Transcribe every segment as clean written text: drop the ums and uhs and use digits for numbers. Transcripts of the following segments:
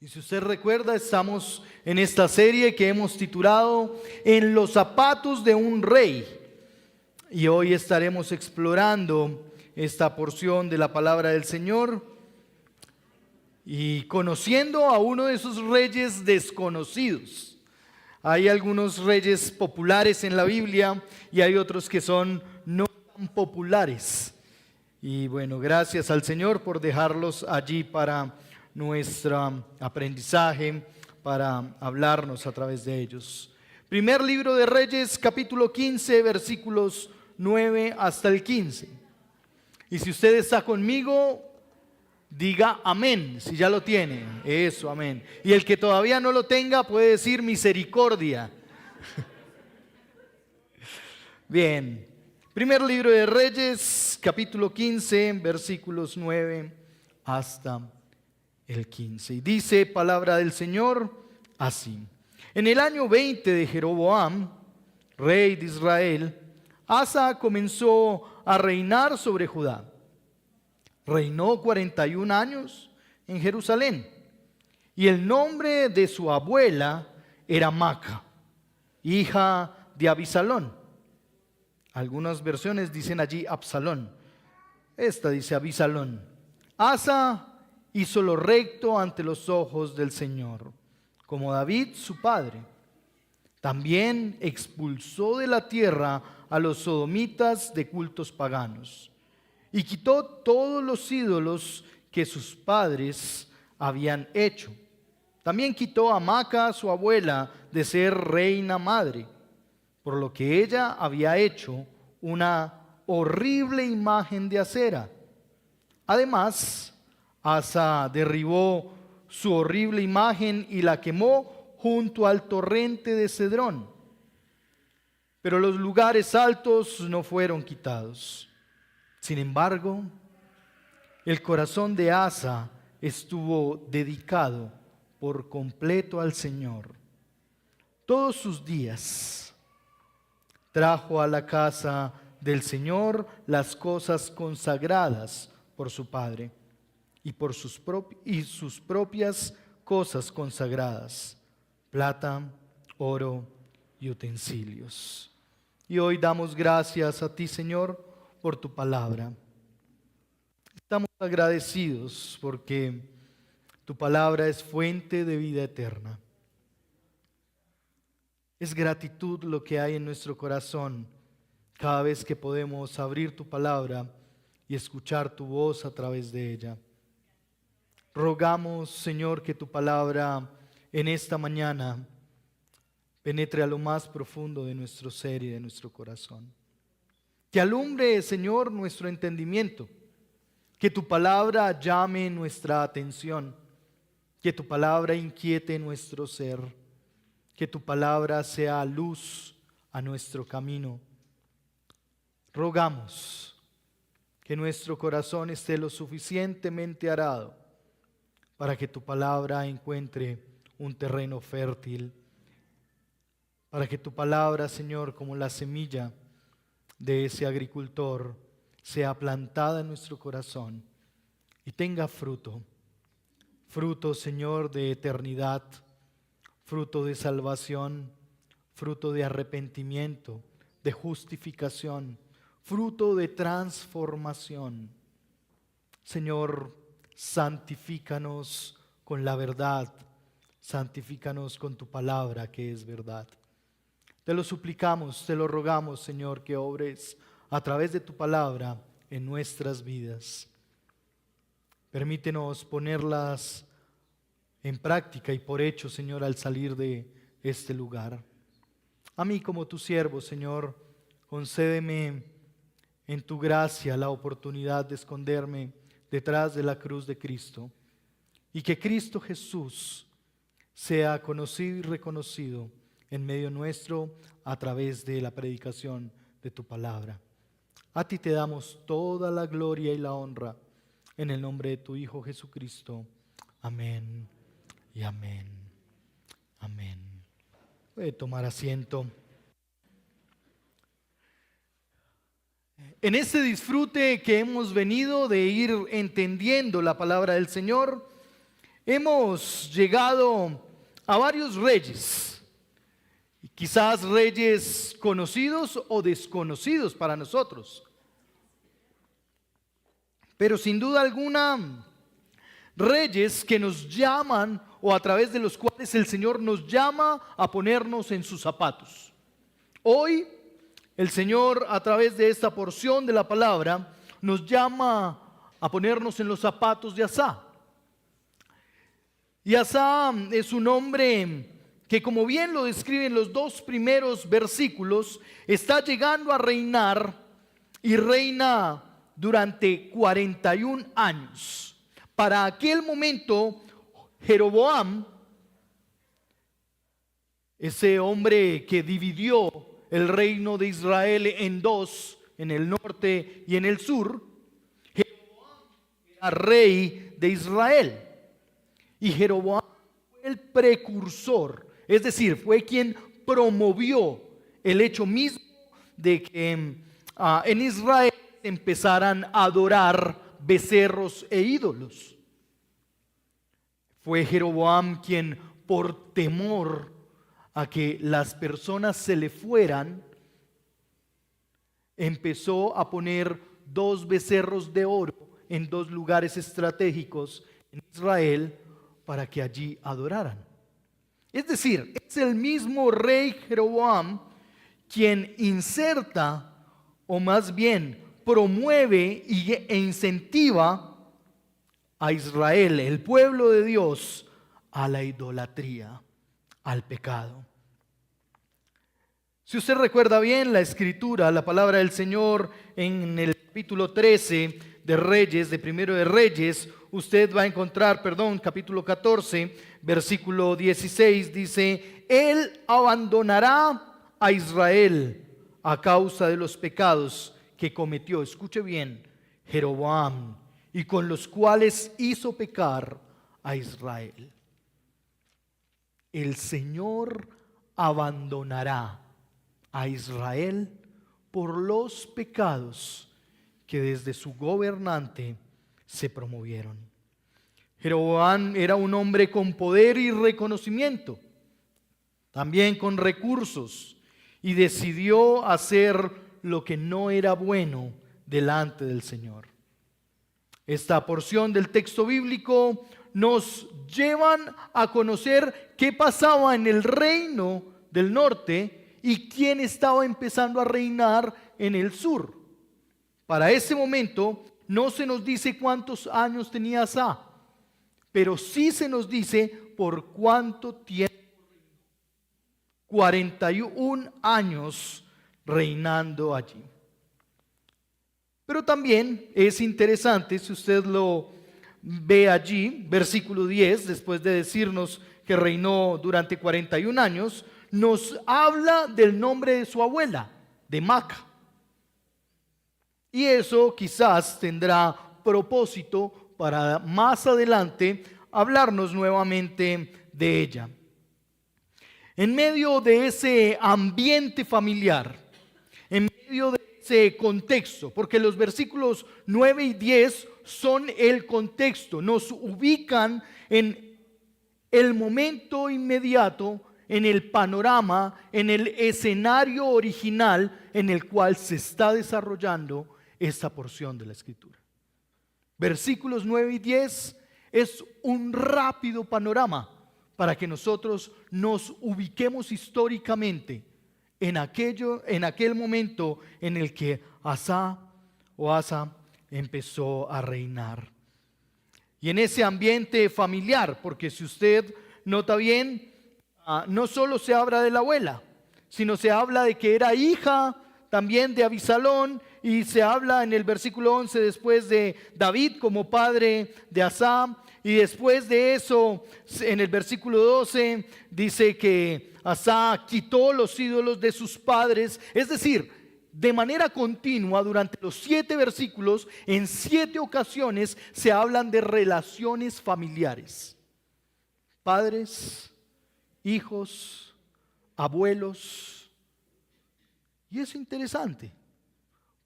Y si usted recuerda, estamos en esta serie que hemos titulado En los zapatos de un rey. Y hoy estaremos explorando esta porción de la palabra del Señor y conociendo a uno de esos reyes desconocidos. Hay algunos reyes populares en la Biblia y hay otros que son no tan populares. Y bueno, gracias al Señor por dejarlos allí para nuestro aprendizaje, para hablarnos a través de ellos. Primer libro de Reyes, capítulo 15, versículos 9 hasta el 15. Y si usted está conmigo, diga amén, si ya lo tiene. Eso, amén. Y el que todavía no lo tenga puede decir misericordia. Bien, primer libro de Reyes, capítulo 15, versículos 9 hasta el 15. Y dice palabra del Señor así: en el año 20 de Jeroboam, rey de Israel, Asa comenzó a reinar sobre Judá. Reinó 41 años en Jerusalén. Y el nombre de su abuela era Maaca, hija de Abisalón. Algunas versiones dicen allí Absalón. Esta dice Abisalón. Asa hizo lo recto ante los ojos del Señor, como David su padre. También expulsó de la tierra a los sodomitas de cultos paganos y quitó todos los ídolos que sus padres habían hecho. También quitó a Maaca, su abuela, de ser reina madre, por lo que ella había hecho una horrible imagen de acera. Además, Asa derribó su horrible imagen y la quemó junto al torrente de Cedrón. Pero los lugares altos no fueron quitados. Sin embargo, el corazón de Asa estuvo dedicado por completo al Señor. Todos sus días trajo a la casa del Señor las cosas consagradas por su padre y por sus propias cosas consagradas, plata, oro y utensilios. Y hoy damos gracias a ti, Señor, por tu palabra. Estamos agradecidos porque tu palabra es fuente de vida eterna. Es gratitud lo que hay en nuestro corazón cada vez que podemos abrir tu palabra y escuchar tu voz a través de ella. Rogamos, Señor, que tu palabra en esta mañana penetre a lo más profundo de nuestro ser y de nuestro corazón. Que alumbre, Señor, nuestro entendimiento. Que tu palabra llame nuestra atención. Que tu palabra inquiete nuestro ser. Que tu palabra sea luz a nuestro camino. Rogamos que nuestro corazón esté lo suficientemente arado para que tu palabra encuentre un terreno fértil, para que tu palabra, Señor, como la semilla de ese agricultor, sea plantada en nuestro corazón y tenga fruto. Fruto, Señor, de eternidad, fruto de salvación, fruto de arrepentimiento, de justificación, fruto de transformación. Señor, santifícanos con la verdad, santifícanos con tu palabra que es verdad. Te lo suplicamos, te lo rogamos, Señor, que obres a través de tu palabra en nuestras vidas. Permítenos ponerlas en práctica y por hecho, Señor, al salir de este lugar. A mí como tu siervo, Señor, concédeme en tu gracia la oportunidad de esconderme detrás de la cruz de Cristo y que Cristo Jesús sea conocido y reconocido en medio nuestro a través de la predicación de tu palabra. A ti te damos toda la gloria y la honra en el nombre de tu Hijo Jesucristo. Amén y amén. Amén. Puede tomar asiento. En este disfrute que hemos venido de ir entendiendo la palabra del Señor, hemos llegado a varios reyes, quizás reyes conocidos o desconocidos para nosotros, pero sin duda alguna, reyes que nos llaman o a través de los cuales el Señor nos llama a ponernos en sus zapatos. Hoy el Señor, a través de esta porción de la palabra, nos llama a ponernos en los zapatos de Asa. Y Asa es un hombre que, como bien lo describen los dos primeros versículos, está llegando a reinar y reina durante 41 años. Para aquel momento, Jeroboam, ese hombre que dividió el reino de Israel en dos, en el norte y en el sur, Jeroboam era rey de Israel. Y Jeroboam fue el precursor, es decir, fue quien promovió el hecho mismo de que en Israel empezaran a adorar becerros e ídolos. Fue Jeroboam quien, por temor a que las personas se le fueran, empezó a poner 2 becerros de oro en 2 lugares estratégicos en Israel para que allí adoraran. Es decir, es el mismo rey Jeroboam quien inserta, o más bien promueve e incentiva a Israel, el pueblo de Dios, a la idolatría, al pecado. Si usted recuerda bien la escritura, la palabra del Señor en el capítulo 13 de Reyes, de Primero de Reyes, usted va a encontrar, capítulo 14, versículo 16, dice: Él abandonará a Israel a causa de los pecados que cometió, escuche bien, Jeroboam, y con los cuales hizo pecar a Israel. El Señor abandonará a Israel por los pecados que desde su gobernante se promovieron. Jeroboam era un hombre con poder y reconocimiento, también con recursos, y decidió hacer lo que no era bueno delante del Señor. Esta porción del texto bíblico nos llevan a conocer qué pasaba en el reino del norte y quién estaba empezando a reinar en el sur. Para ese momento no se nos dice cuántos años tenía Asa, pero sí se nos dice por cuánto tiempo. 41 años reinando allí. Pero también es interesante, si usted lo ve allí, versículo 10, después de decirnos que reinó durante 41 años, nos habla del nombre de su abuela, de Maca. Y eso quizás tendrá propósito para más adelante hablarnos nuevamente de ella. En medio de ese ambiente familiar, en medio de ese contexto, porque los versículos 9 y 10 son el contexto, nos ubican en el momento inmediato, en el panorama, en el escenario original en el cual se está desarrollando esta porción de la Escritura. Versículos 9 y 10 es un rápido panorama para que nosotros nos ubiquemos históricamente en aquel momento en el que Asa empezó a reinar. Y en ese ambiente familiar, porque si usted nota bien, no solo se habla de la abuela, sino se habla de que era hija también de Abisalón, y se habla en el versículo 11 después de David como padre de Asa. Y después de eso, en el versículo 12, dice que Asa quitó los ídolos de sus padres. Es decir, de manera continua, durante los 7 versículos, en 7 ocasiones se hablan de relaciones familiares. Padres, hijos, abuelos. Y es interesante,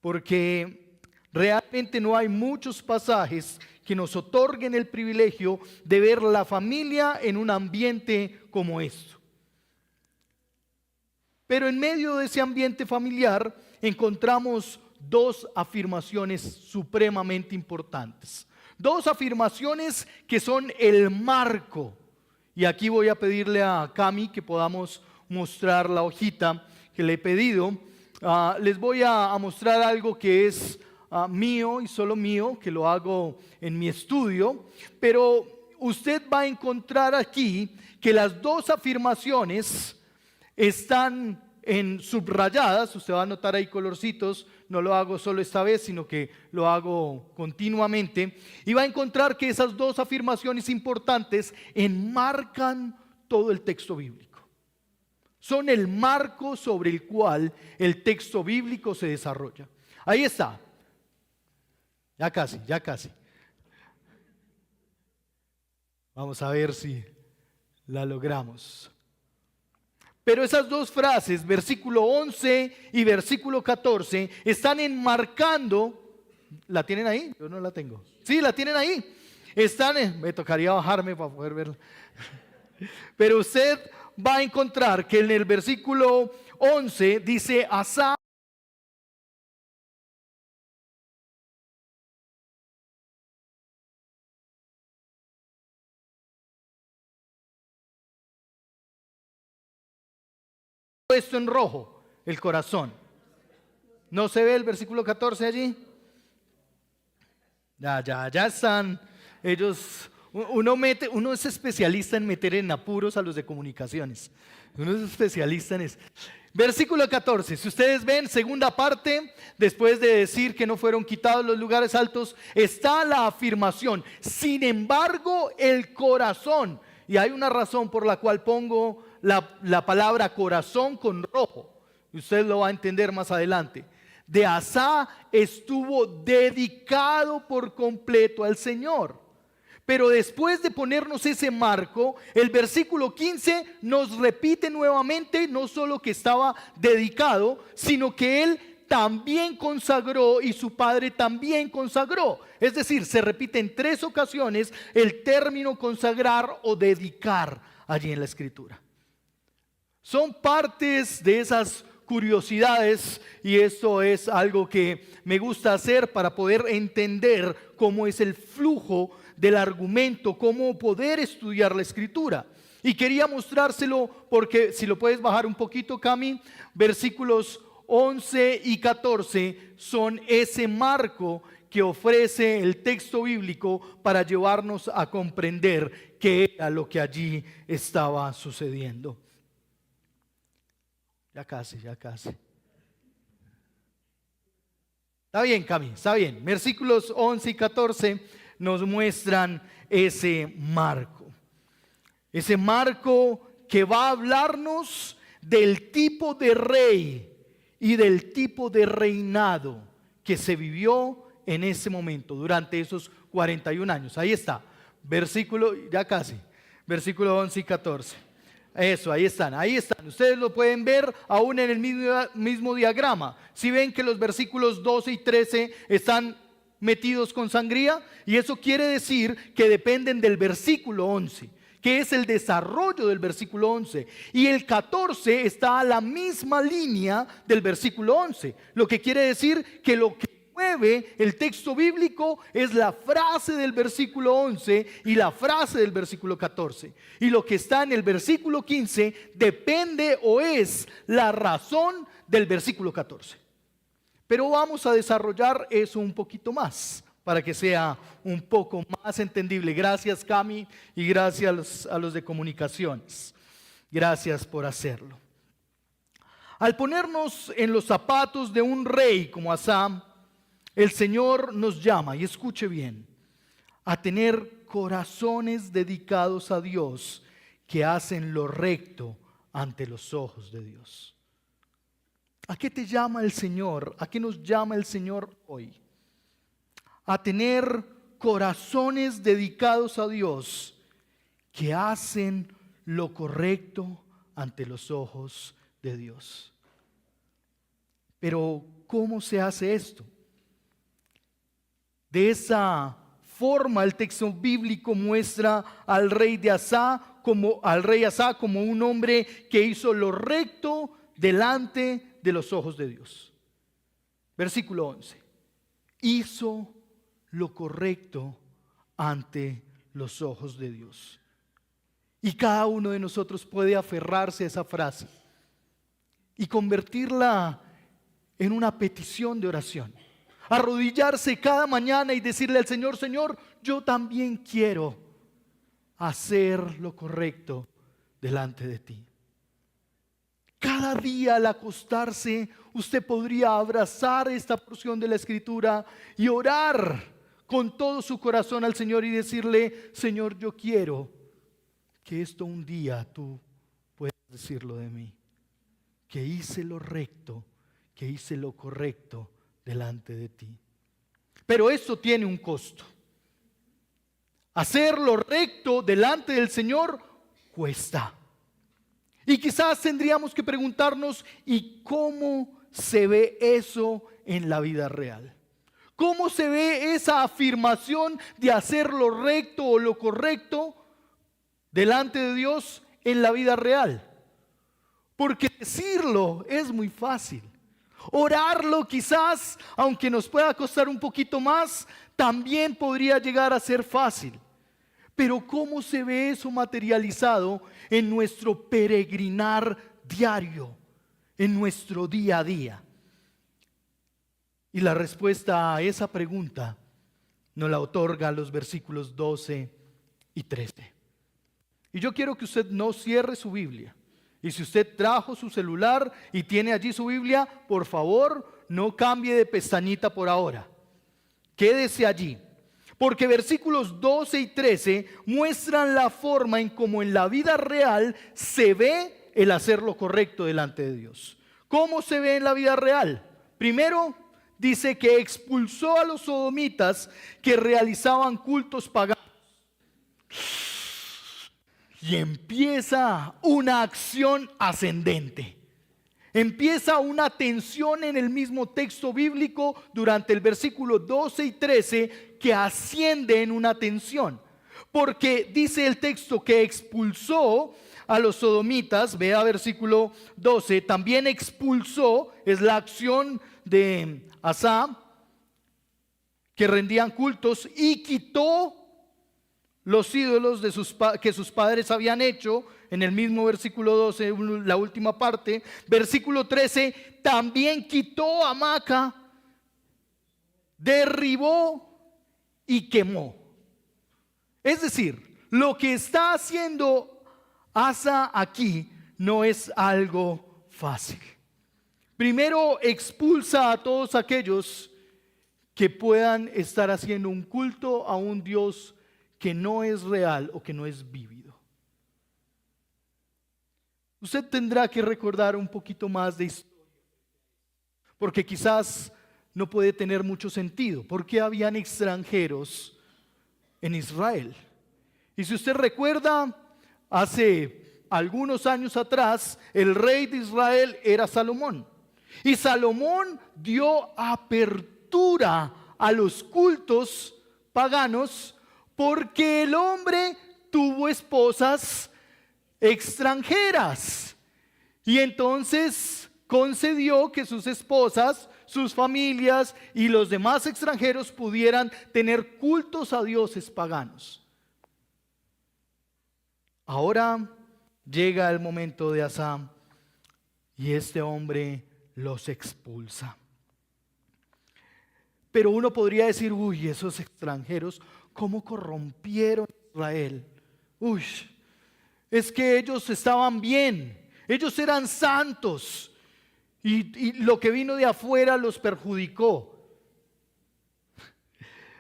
porque Realmente no hay muchos pasajes que nos otorguen el privilegio de ver la familia en un ambiente como esto. Pero en medio de ese ambiente familiar encontramos dos afirmaciones supremamente importantes. Dos afirmaciones que son el marco. Y aquí voy a pedirle a Cami que podamos mostrar la hojita que le he pedido. Les voy a mostrar algo que es mío y solo mío, que lo hago en mi estudio. Pero usted va a encontrar aquí que las dos afirmaciones están en subrayadas. Usted va a notar ahí colorcitos. No lo hago solo esta vez, sino que lo hago continuamente. Y va a encontrar que esas dos afirmaciones importantes enmarcan todo el texto bíblico. Son el marco sobre el cual el texto bíblico se desarrolla. Ahí está. Ya casi, ya casi. Vamos a ver si la logramos. Pero esas dos frases, versículo 11 y versículo 14, están enmarcando. ¿La tienen ahí? Yo no la tengo. Sí, la tienen ahí. Me tocaría bajarme para poder verla. Pero usted va a encontrar que en el versículo 11 dice: Asa puesto en rojo el corazón. ¿No se ve el versículo 14 allí? Ya están ellos. Uno es especialista en meter en apuros a los de comunicaciones. Uno es especialista en eso. Versículo 14, si ustedes ven, segunda parte, después de decir que no fueron quitados los lugares altos, está la afirmación: sin embargo, el corazón. Y hay una razón por la cual pongo la palabra corazón con rojo. Usted lo va a entender más adelante. De Asa estuvo dedicado por completo al Señor. Pero después de ponernos ese marco, el versículo 15 nos repite nuevamente no solo que estaba dedicado, sino que él también consagró y su padre también consagró. Es decir, se repite en 3 ocasiones el término consagrar o dedicar allí en la Escritura. Son partes de esas curiosidades, y esto es algo que me gusta hacer para poder entender cómo es el flujo del argumento, cómo poder estudiar la Escritura. Y quería mostrárselo porque, si lo puedes bajar un poquito, Cami, versículos 11 y 14 son ese marco que ofrece el texto bíblico para llevarnos a comprender qué era lo que allí estaba sucediendo. Ya casi. Está bien, Cami, está bien. Versículos 11 y 14 nos muestran ese marco. Ese marco que va a hablarnos del tipo de rey y del tipo de reinado que se vivió en ese momento, durante esos 41 años. Ahí está, versículo 11 y 14. Eso, ahí están. Ustedes lo pueden ver aún en el mismo diagrama. Si ven que los versículos 12 y 13 están metidos con sangría, y eso quiere decir que dependen del versículo 11, que es el desarrollo del versículo 11, y el 14 está a la misma línea del versículo 11, lo que quiere decir que lo que mueve el texto bíblico es la frase del versículo 11 y la frase del versículo 14, y lo que está en el versículo 15 depende o es la razón del versículo 14. Pero vamos a desarrollar eso un poquito más para que sea un poco más entendible. Gracias, Cami, y gracias a los de comunicaciones. Gracias por hacerlo. Al ponernos en los zapatos de un rey como Asa, el Señor nos llama, y escuche bien, a tener corazones dedicados a Dios que hacen lo recto ante los ojos de Dios. ¿A qué te llama el Señor? ¿A qué nos llama el Señor hoy? A tener corazones dedicados a Dios que hacen lo correcto ante los ojos de Dios. Pero ¿cómo se hace esto? De esa forma, el texto bíblico muestra al rey Asa como un hombre que hizo lo recto delante de los ojos de Dios. Versículo 11. Hizo lo correcto ante los ojos de Dios. Y cada uno de nosotros puede aferrarse a esa frase y convertirla en una petición de oración. Arrodillarse cada mañana y decirle al Señor: Señor, yo también quiero hacer lo correcto delante de ti. Cada día al acostarse, usted podría abrazar esta porción de la Escritura y orar con todo su corazón al Señor y decirle: Señor, yo quiero que esto un día tú puedas decirlo de mí, que hice lo recto, que hice lo correcto delante de ti. Pero esto tiene un costo. Hacer lo recto delante del Señor cuesta. Y quizás tendríamos que preguntarnos: ¿y cómo se ve eso en la vida real? ¿Cómo se ve esa afirmación de hacer lo recto o lo correcto delante de Dios en la vida real? Porque decirlo es muy fácil. Orarlo quizás, aunque nos pueda costar un poquito más, también podría llegar a ser fácil. Pero ¿cómo se ve eso materializado en nuestro peregrinar diario, en nuestro día a día? Y la respuesta a esa pregunta nos la otorga los versículos 12 y 13. Y yo quiero que usted no cierre su Biblia. Y si usted trajo su celular y tiene allí su Biblia, por favor, no cambie de pestañita por ahora. Quédese allí. Porque versículos 12 y 13 muestran la forma en cómo en la vida real se ve el hacer lo correcto delante de Dios. ¿Cómo se ve en la vida real? Primero, dice que expulsó a los sodomitas que realizaban cultos paganos. Y empieza una acción ascendente. Empieza una tensión en el mismo texto bíblico durante el versículo 12 y 13 que asciende en una tensión. Porque dice el texto que expulsó a los sodomitas, vea versículo 12, también expulsó, es la acción de Asa, que rendían cultos, y quitó los ídolos que sus padres habían hecho. En el mismo versículo 12, la última parte. Versículo 13, también quitó a Maaca, derribó y quemó. Es decir, lo que está haciendo Asa aquí no es algo fácil. Primero, expulsa a todos aquellos que puedan estar haciendo un culto a un Dios que no es real o que no es vívido. Usted tendrá que recordar un poquito más de historia, porque quizás no puede tener mucho sentido. ¿Por qué habían extranjeros en Israel? Y si usted recuerda, hace algunos años atrás, el rey de Israel era Salomón. Y Salomón dio apertura a los cultos paganos porque el hombre tuvo esposas extranjeras. Y entonces concedió que sus esposas, sus familias y los demás extranjeros pudieran tener cultos a dioses paganos. Ahora llega el momento de Asa y este hombre los expulsa. Pero uno podría decir: uy, esos extranjeros, ¿cómo corrompieron a Israel? Uy, es que ellos estaban bien, ellos eran santos y lo que vino de afuera los perjudicó.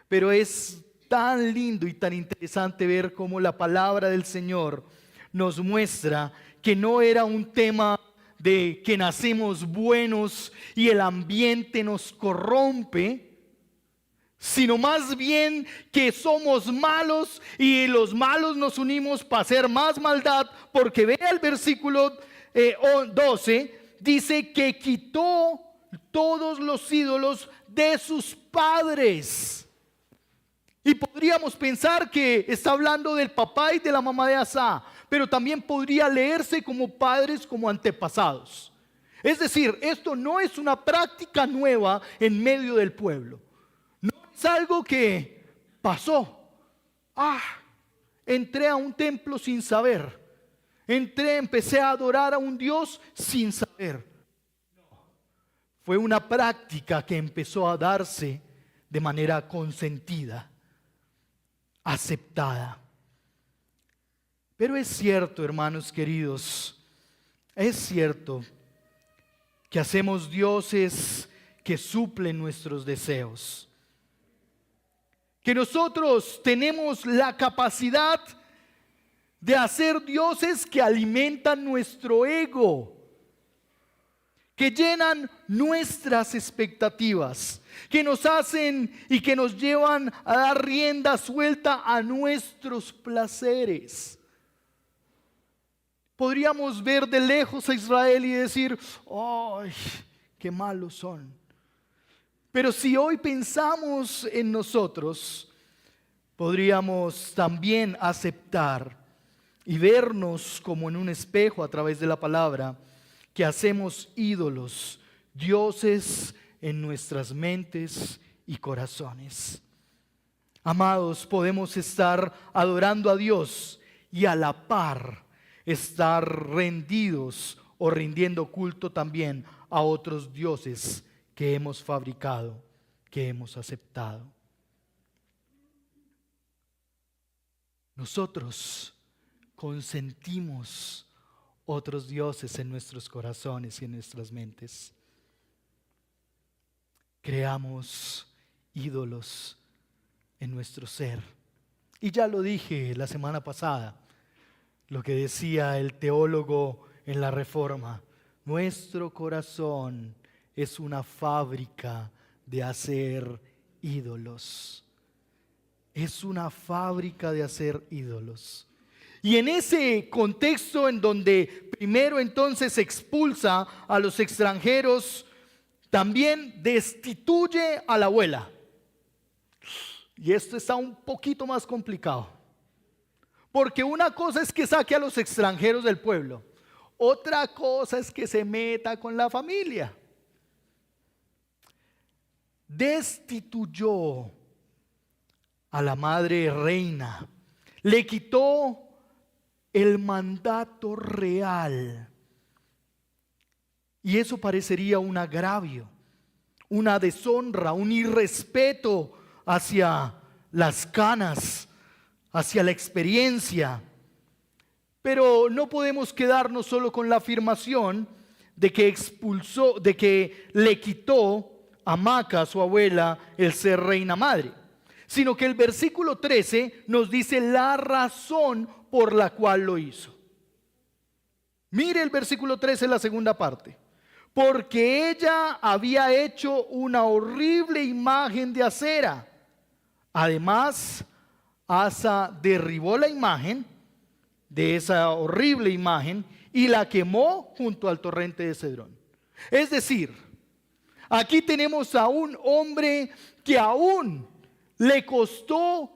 Pero es tan lindo y tan interesante ver cómo la palabra del Señor nos muestra que no era un tema de que nacemos buenos y el ambiente nos corrompe, sino más bien que somos malos y los malos nos unimos para hacer más maldad. Porque vea el versículo 12, dice que quitó todos los ídolos de sus padres. Podríamos pensar que está hablando del papá y de la mamá de Asa, pero también podría leerse como padres, como antepasados. Es decir, esto no es una práctica nueva en medio del pueblo. No es algo que pasó. Entré a un templo sin saber. Empecé a adorar a un Dios sin saber. Fue una práctica que empezó a darse de manera consentida, aceptada. Pero es cierto, hermanos queridos, es cierto que hacemos dioses que suplen nuestros deseos. Que nosotros tenemos la capacidad de hacer dioses que alimentan nuestro ego, que llenan nuestras expectativas, que nos hacen y que nos llevan a dar rienda suelta a nuestros placeres. Podríamos ver de lejos a Israel y decir, ¡ay, qué malos son! Pero si hoy pensamos en nosotros, podríamos también aceptar y vernos como en un espejo a través de la palabra, que hacemos ídolos, dioses en nuestras mentes y corazones. Amados, podemos estar adorando a Dios y a la par estar rendidos o rindiendo culto también a otros dioses que hemos fabricado, que hemos aceptado. Nosotros consentimos otros dioses en nuestros corazones y en nuestras mentes. Creamos ídolos en nuestro ser. Y ya lo dije la semana pasada, lo que decía el teólogo en la Reforma: nuestro corazón es una fábrica de hacer ídolos. Es una fábrica de hacer ídolos. Y en ese contexto en donde primero entonces expulsa a los extranjeros, también destituye a la abuela. Y esto está un poquito más complicado. Porque una cosa es que saque a los extranjeros del pueblo. Otra cosa es que se meta con la familia. Destituyó a la madre reina. Le quitó el mandato real. Y eso parecería un agravio, una deshonra, un irrespeto hacia las canas, hacia la experiencia. Pero no podemos quedarnos solo con la afirmación de que expulsó, de que le quitó a Maca, su abuela, el ser reina madre, sino que el versículo 13 nos dice la razón por la cual lo hizo. Mire el versículo 13, la segunda parte. Porque ella había hecho una horrible imagen de acera. Además, Asa derribó la imagen de esa horrible imagen y la quemó junto al torrente de Cedrón. Es decir, aquí tenemos a un hombre que aún le costó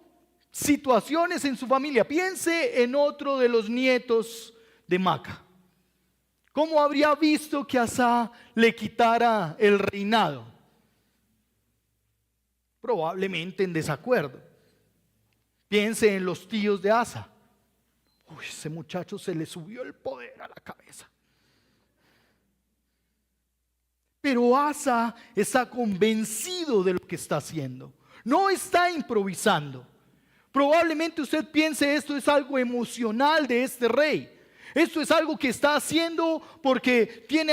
situaciones en su familia. Piense en otro de los nietos de Maca. ¿Cómo habría visto que Asa le quitara el reinado? Probablemente en desacuerdo. Piense en los tíos de Asa. Uy, ese muchacho se le subió el poder a la cabeza. Pero Asa está convencido de lo que está haciendo. No está improvisando. Probablemente usted piense esto es algo emocional de este rey. Esto es algo que está haciendo porque tiene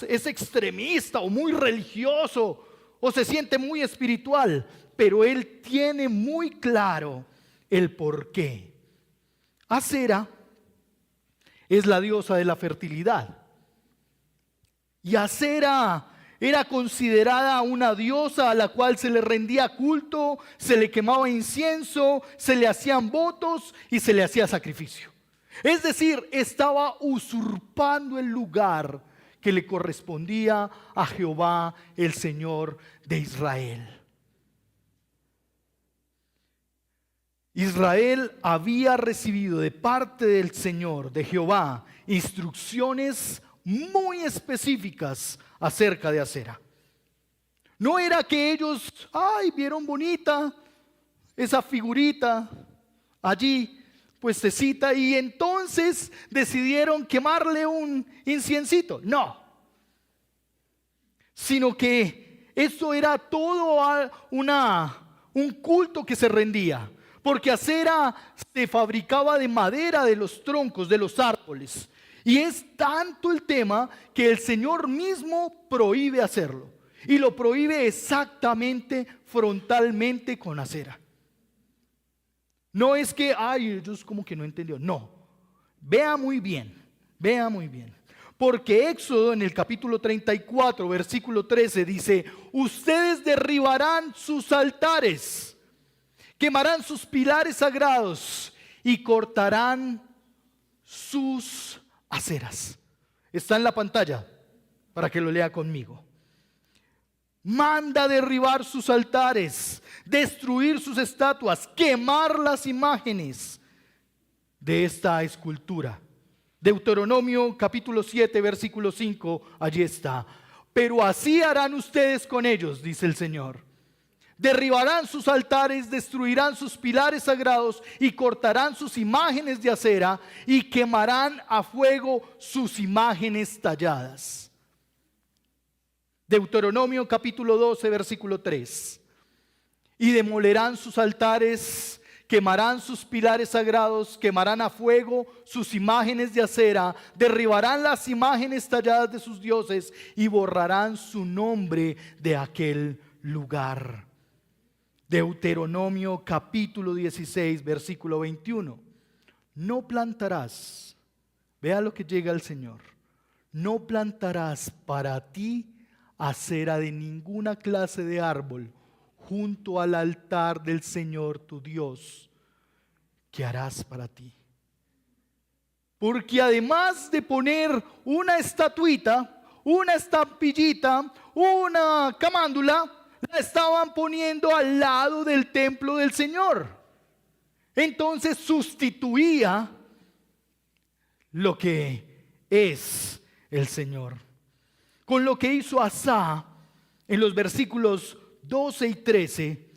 es extremista o muy religioso o se siente muy espiritual. Pero él tiene muy claro el porqué. Acera es la diosa de la fertilidad. Y Acera era considerada una diosa a la cual se le rendía culto, se le quemaba incienso, se le hacían votos y se le hacía sacrificio. Es decir, estaba usurpando el lugar que le correspondía a Jehová, el Señor de Israel. Israel había recibido de parte del Señor, de Jehová, instrucciones muy específicas acerca de Asera. No era que ellos, vieron bonita esa figurita allí puestecita y entonces decidieron quemarle un inciencito. No, sino que eso era todo un culto que se rendía, porque Asera se fabricaba de madera de los troncos de los árboles. Y es tanto el tema que el Señor mismo prohíbe hacerlo. Y lo prohíbe exactamente, frontalmente con Asera. No es que, ellos como que no entendió. No, vea muy bien. Porque Éxodo en el capítulo 34, versículo 13 dice: ustedes derribarán sus altares, quemarán sus pilares sagrados y cortarán sus aceras. Está en la pantalla para que lo lea conmigo. Manda derribar sus altares, destruir sus estatuas, quemar las imágenes de esta escultura. Deuteronomio capítulo 7, versículo 5, allí está. Pero así harán ustedes con ellos, dice el Señor. Derribarán sus altares, destruirán sus pilares sagrados y cortarán sus imágenes de acera y quemarán a fuego sus imágenes talladas. Deuteronomio capítulo 12, versículo 3. Y demolerán sus altares, quemarán sus pilares sagrados, quemarán a fuego sus imágenes de acera, derribarán las imágenes talladas de sus dioses y borrarán su nombre de aquel lugar. Deuteronomio capítulo 16, versículo 21. No plantarás, vea lo que llega el Señor, no plantarás para ti acera de ninguna clase de árbol junto al altar del Señor tu Dios, que harás para ti. Porque además de poner una estatuita, una estampillita, una camándula, la estaban poniendo al lado del templo del Señor. Entonces sustituía lo que es el Señor. Con lo que hizo Asa en los versículos 12 y 13,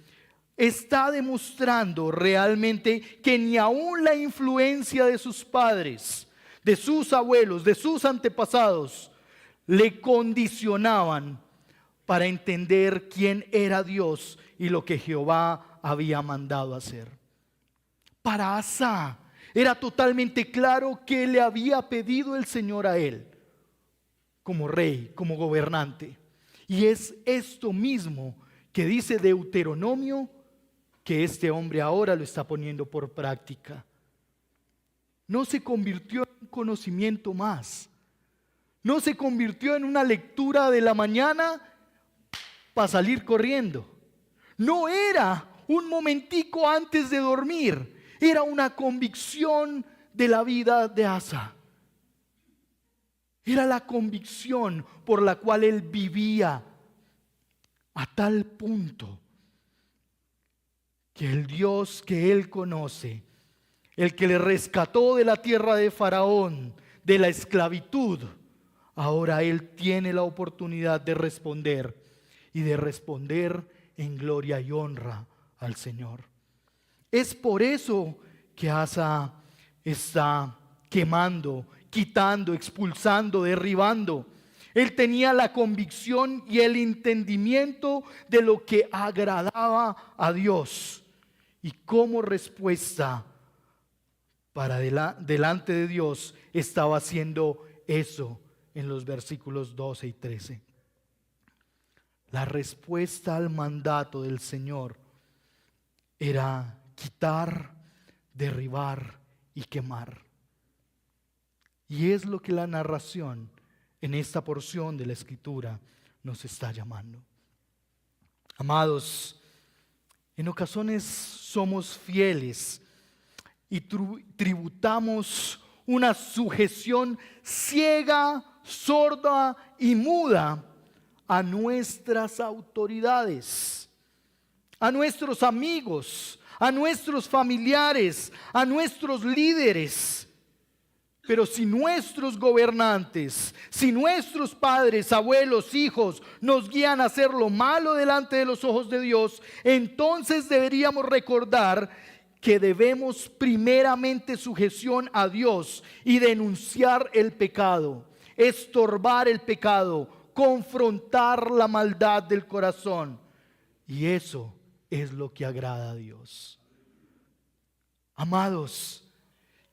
está demostrando realmente que ni aún la influencia de sus padres, de sus abuelos, de sus antepasados, le condicionaban para entender quién era Dios y lo que Jehová había mandado hacer. Para Asa era totalmente claro que le había pedido el Señor a él como rey, como gobernante. Y es esto mismo que dice Deuteronomio, que este hombre ahora lo está poniendo por práctica. No se convirtió en un conocimiento más. No se convirtió en una lectura de la mañana para salir corriendo. No era un momentico antes de dormir. Era una convicción de la vida de Asa. Era la convicción por la cual él vivía, a tal punto que el Dios que él conoce, el que le rescató de la tierra de Faraón, de la esclavitud, ahora él tiene la oportunidad de responder, y de responder en gloria y honra al Señor. Es por eso que Asa está quemando, quitando, expulsando, derribando. Él tenía la convicción y el entendimiento de lo que agradaba a Dios. Y como respuesta para delante de Dios estaba haciendo eso en los versículos 12 y 13. La respuesta al mandato del Señor era quitar, derribar y quemar. Y es lo que la narración en esta porción de la Escritura nos está llamando. Amados, en ocasiones somos fieles y tributamos una sujeción ciega, sorda y muda a nuestras autoridades, a nuestros amigos, a nuestros familiares, a nuestros líderes. Pero si nuestros gobernantes, si nuestros padres, abuelos, hijos nos guían a hacer lo malo delante de los ojos de Dios, entonces deberíamos recordar que debemos primeramente sujeción a Dios y denunciar el pecado, estorbar el pecado, confrontar la maldad del corazón. Y eso es lo que agrada a Dios. Amados,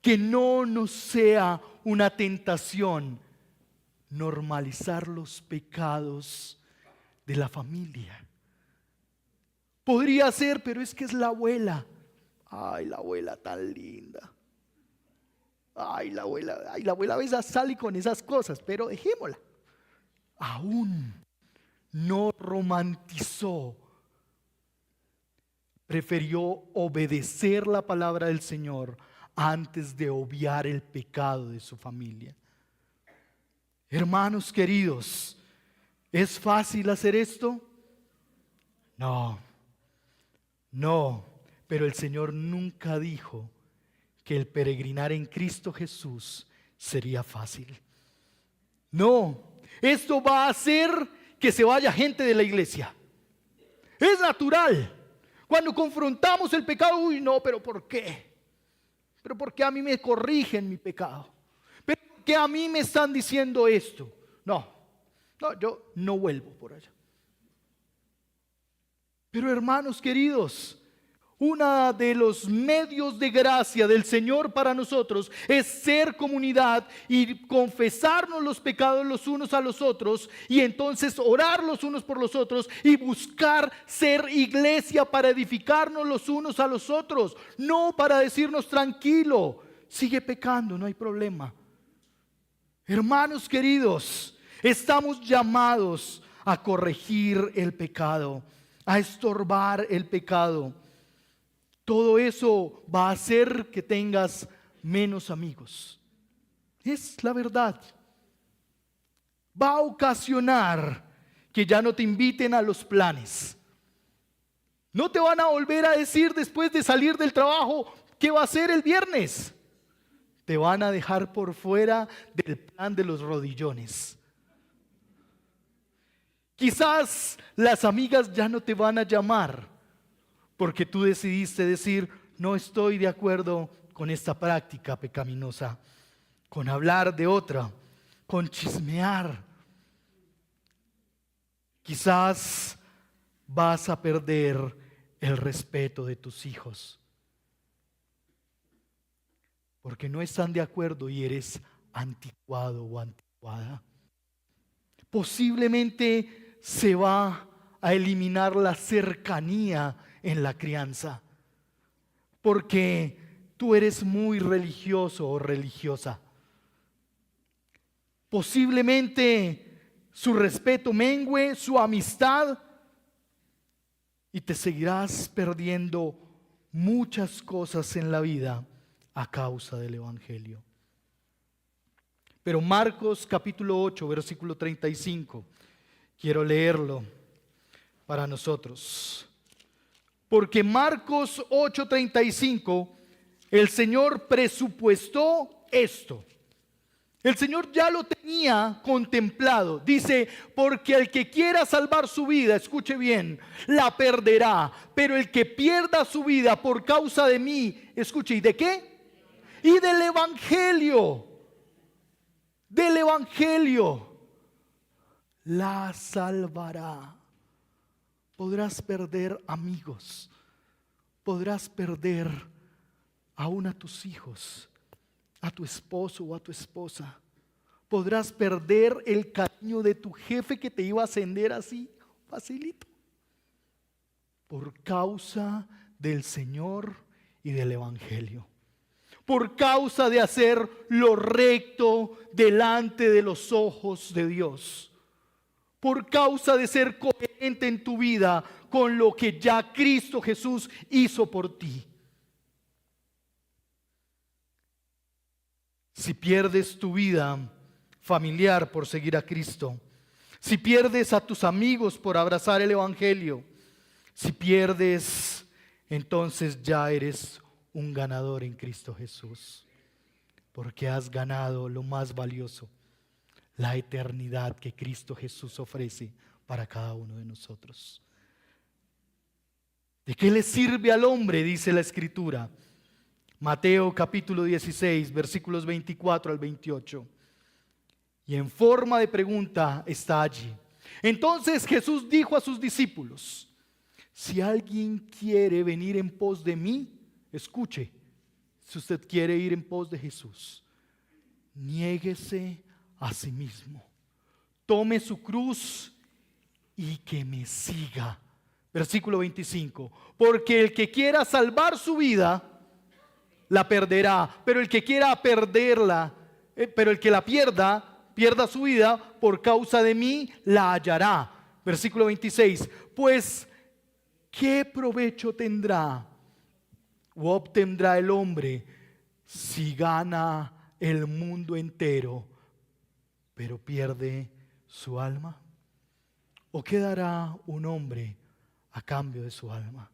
que no nos sea una tentación normalizar los pecados de la familia. Podría ser, pero es que es la abuela. Ay, la abuela tan linda. Ay, la abuela a veces sale con esas cosas, pero dejémosla. Aún no romantizó. Prefirió obedecer la palabra del Señor antes de obviar el pecado de su familia. Hermanos queridos, ¿es fácil hacer esto? No, pero el Señor nunca dijo que el peregrinar en Cristo Jesús sería fácil. No, esto va a hacer que se vaya gente de la iglesia. Es natural. Cuando confrontamos el pecado, uy, no, pero ¿por qué? ¿Pero por qué a mí me corrigen mi pecado? ¿Pero por qué a mí me están diciendo esto? No, yo no vuelvo por allá. Pero hermanos queridos, uno de los medios de gracia del Señor para nosotros es ser comunidad y confesarnos los pecados los unos a los otros y entonces orar los unos por los otros y buscar ser iglesia para edificarnos los unos a los otros, no para decirnos tranquilo, sigue pecando, no hay problema. Hermanos queridos, estamos llamados a corregir el pecado, a estorbar el pecado. Todo eso va a hacer que tengas menos amigos. Es la verdad. Va a ocasionar que ya no te inviten a los planes. No te van a volver a decir después de salir del trabajo qué va a hacer el viernes. Te van a dejar por fuera del plan de los rodillones. Quizás las amigas ya no te van a llamar porque tú decidiste decir, no estoy de acuerdo con esta práctica pecaminosa, con hablar de otra, con chismear. Quizás vas a perder el respeto de tus hijos, porque no están de acuerdo y eres anticuado o anticuada. Posiblemente se va a eliminar la cercanía en la crianza, porque tú eres muy religioso o religiosa. Posiblemente su respeto mengüe, su amistad, y te seguirás perdiendo muchas cosas en la vida a causa del Evangelio. Pero Marcos capítulo 8, versículo 35, quiero leerlo para nosotros. Porque Marcos 8:35, el Señor presupuestó esto. El Señor ya lo tenía contemplado. Dice, porque el que quiera salvar su vida, escuche bien, la perderá. Pero el que pierda su vida por causa de mí, escuche, ¿y de qué? Y del Evangelio. Del Evangelio. La salvará. Podrás perder amigos, podrás perder aún a tus hijos, a tu esposo o a tu esposa. Podrás perder el cariño de tu jefe que te iba a ascender así, facilito, por causa del Señor y del Evangelio. Por causa de hacer lo recto delante de los ojos de Dios. Por causa de ser coherente en tu vida con lo que ya Cristo Jesús hizo por ti. Si pierdes tu vida familiar por seguir a Cristo, si pierdes a tus amigos por abrazar el Evangelio, Si pierdes, entonces ya eres un ganador en Cristo Jesús, porque has ganado lo más valioso, la eternidad que Cristo Jesús ofrece para cada uno de nosotros. ¿De qué le sirve al hombre?, dice la Escritura. Mateo capítulo 16, versículos 24 al 28. Y en forma de pregunta está allí. Entonces Jesús dijo a sus discípulos: si alguien quiere venir en pos de mí, escuche, si usted quiere ir en pos de Jesús, niéguese a sí mismo, tome su cruz y que me siga. Versículo 25. Porque el que quiera salvar su vida, la perderá. Pero el que quiera perderla, pero el que la pierda su vida por causa de mí, la hallará. Versículo 26. Pues, ¿qué provecho tendrá o obtendrá el hombre si gana el mundo entero, pero pierde su alma? ¿O qué dará un hombre a cambio de su alma?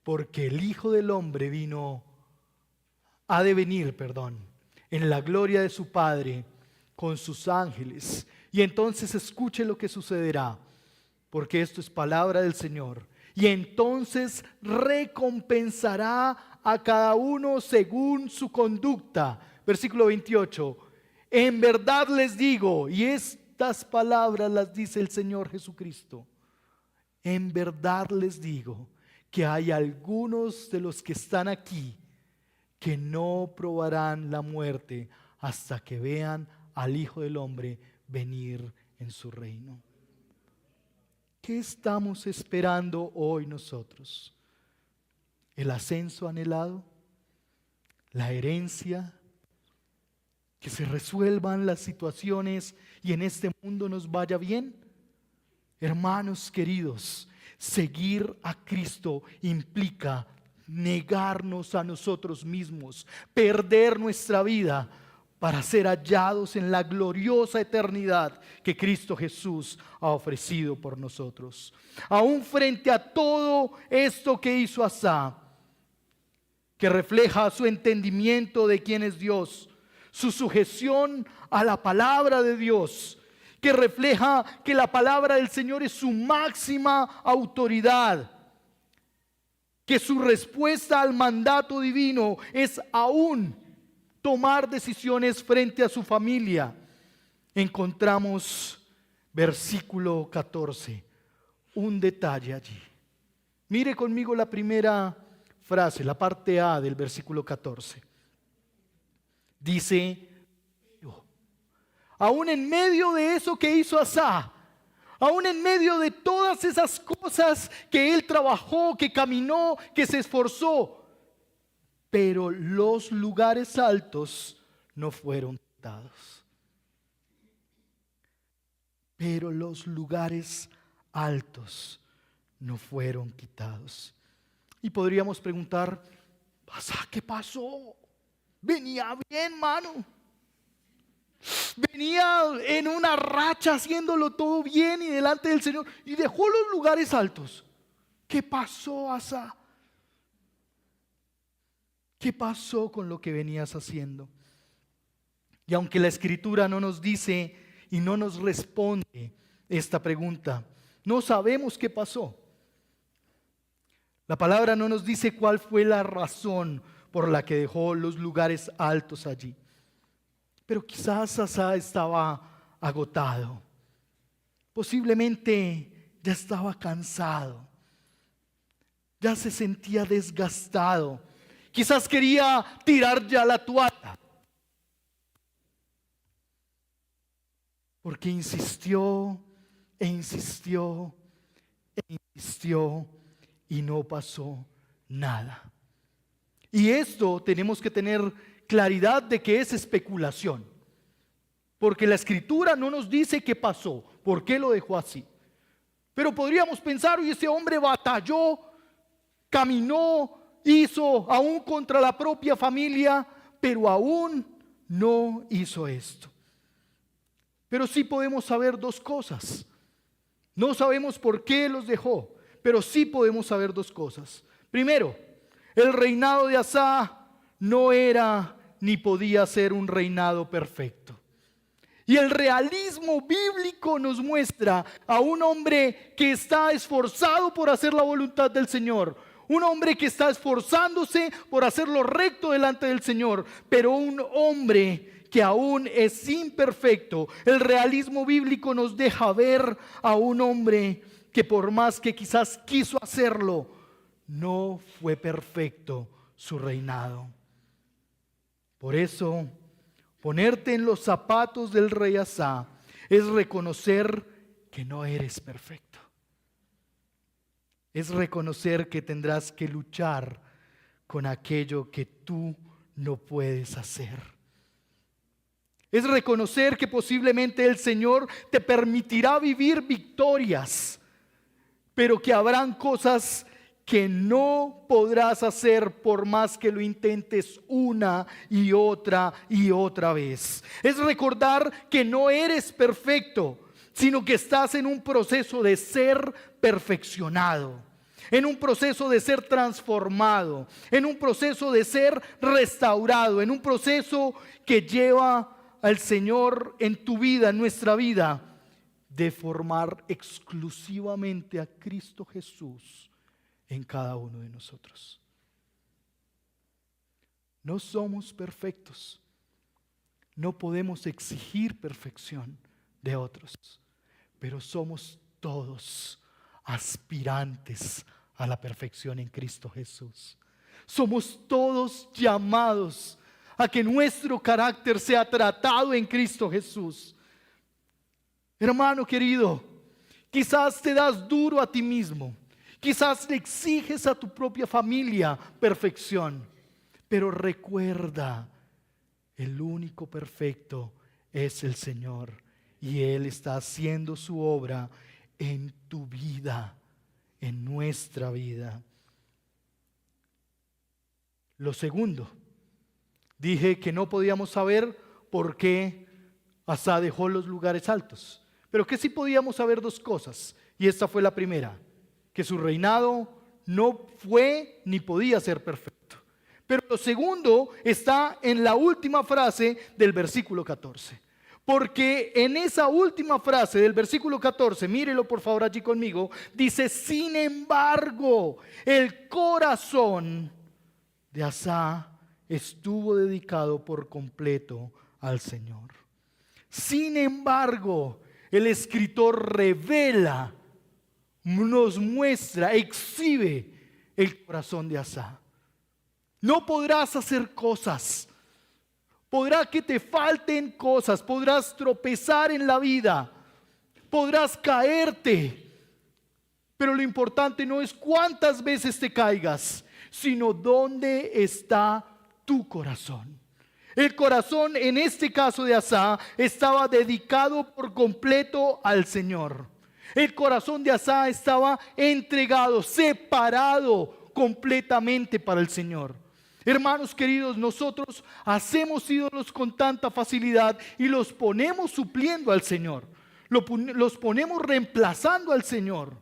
Porque el Hijo del Hombre ha de venir, en la gloria de su Padre con sus ángeles. Y entonces escuche lo que sucederá, porque esto es palabra del Señor. Y entonces recompensará a cada uno según su conducta. Versículo 28. En verdad les digo, y estas palabras las dice el Señor Jesucristo, en verdad les digo que hay algunos de los que están aquí que no probarán la muerte hasta que vean al Hijo del Hombre venir en su reino. ¿Qué estamos esperando hoy nosotros? ¿El ascenso anhelado? ¿La herencia? ¿Que se resuelvan las situaciones y en este mundo nos vaya bien? Hermanos queridos, seguir a Cristo implica negarnos a nosotros mismos, perder nuestra vida para ser hallados en la gloriosa eternidad que Cristo Jesús ha ofrecido por nosotros. Aún frente a todo esto que hizo Asa, que refleja su entendimiento de quién es Dios, su sujeción a la palabra de Dios, que refleja que la palabra del Señor es su máxima autoridad, que su respuesta al mandato divino es aún tomar decisiones frente a su familia. Encontramos versículo 14, un detalle allí. Mire conmigo la primera frase, la parte A del versículo 14. Dice: aún en medio de eso que hizo Asa, aún en medio de todas esas cosas que él trabajó, que caminó, que se esforzó, pero los lugares altos no fueron quitados. Pero los lugares altos no fueron quitados. Y podríamos preguntar: Asa, ¿qué pasó? Venía bien, mano. Venía en una racha haciéndolo todo bien y delante del Señor, y dejó los lugares altos. ¿Qué pasó, Asa? ¿Qué pasó con lo que venías haciendo? Y aunque la Escritura no nos dice y no nos responde esta pregunta, no sabemos qué pasó. La palabra no nos dice cuál fue la razón por la que dejó los lugares altos allí. Pero quizás Asa estaba agotado. Posiblemente ya estaba cansado. Ya se sentía desgastado. Quizás quería tirar ya la toalla. Porque insistió e insistió e insistió y no pasó nada. Y esto tenemos que tener claridad de que es especulación, porque la Escritura no nos dice qué pasó, por qué lo dejó así. Pero podríamos pensar: y ese hombre batalló, caminó, hizo aún contra la propia familia, pero aún no hizo esto. Pero sí podemos saber dos cosas. No sabemos por qué los dejó, pero sí podemos saber dos cosas. Primero, el reinado de Asa no era ni podía ser un reinado perfecto. Y el realismo bíblico nos muestra a un hombre que está esforzado por hacer la voluntad del Señor. Un hombre que está esforzándose por hacer lo recto delante del Señor. Pero un hombre que aún es imperfecto. El realismo bíblico nos deja ver a un hombre que por más que quizás quiso hacerlo, no fue perfecto su reinado. Por eso, ponerte en los zapatos del rey Asa es reconocer que no eres perfecto. Es reconocer que tendrás que luchar con aquello que tú no puedes hacer. Es reconocer que posiblemente el Señor te permitirá vivir victorias, pero que habrán cosas que no podrás hacer por más que lo intentes una y otra vez. Es recordar que no eres perfecto, sino que estás en un proceso de ser perfeccionado, en un proceso de ser transformado, en un proceso de ser restaurado, en un proceso que lleva al Señor en tu vida, en nuestra vida, de formar exclusivamente a Cristo Jesús en cada uno de nosotros. No somos perfectos. No podemos exigir perfección de otros, pero somos todos aspirantes a la perfección en Cristo Jesús. Somos todos llamados a que nuestro carácter sea tratado en Cristo Jesús. Hermano querido, quizás te das duro a ti mismo. Quizás le exiges a tu propia familia perfección, pero recuerda, el único perfecto es el Señor y Él está haciendo su obra en tu vida, en nuestra vida. Lo segundo, dije que no podíamos saber por qué Asa dejó los lugares altos, pero que sí podíamos saber dos cosas, y esta fue la primera: que su reinado no fue ni podía ser perfecto. Pero lo segundo está en la última frase del versículo 14. Porque en esa última frase del versículo 14, mírelo por favor allí conmigo, dice: sin embargo, el corazón de Asa estuvo dedicado por completo al Señor. Sin embargo, el escritor revela, nos muestra, exhibe el corazón de Asa. No podrás hacer cosas, podrá que te falten cosas, podrás tropezar en la vida, podrás caerte, pero lo importante no es cuántas veces te caigas, sino dónde está tu corazón. El corazón en este caso de Asa estaba dedicado por completo al Señor. El corazón de Asa estaba entregado, separado completamente para el Señor. Hermanos queridos, nosotros hacemos ídolos con tanta facilidad y los ponemos supliendo al Señor. Los ponemos reemplazando al Señor.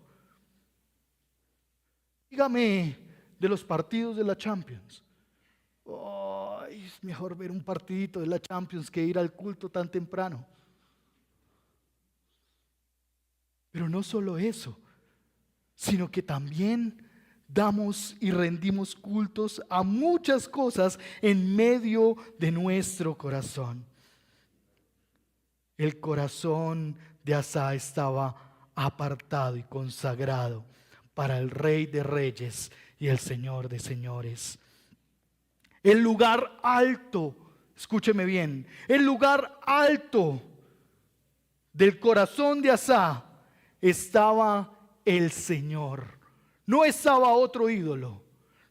Dígame de los partidos de la Champions. Es mejor ver un partidito de la Champions que ir al culto tan temprano. Pero no solo eso, sino que también damos y rendimos cultos a muchas cosas en medio de nuestro corazón. El corazón de Asa estaba apartado y consagrado para el Rey de Reyes y el Señor de Señores. El lugar alto, escúcheme bien, el lugar alto del corazón de Asa estaba el Señor. No estaba otro ídolo,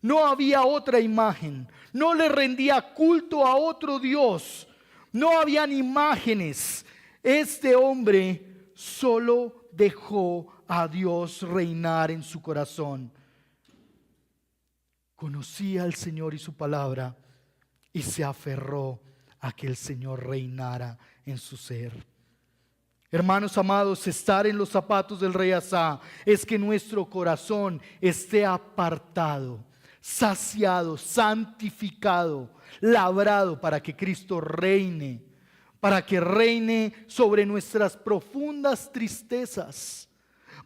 no había otra imagen, no le rendía culto a otro Dios, no habían imágenes. Este hombre solo dejó a Dios reinar en su corazón. Conocía al Señor y su palabra y se aferró a que el Señor reinara en su ser. Hermanos amados, estar en los zapatos del rey Asa es que nuestro corazón esté apartado, saciado, santificado, labrado para que Cristo reine, para que reine sobre nuestras profundas tristezas,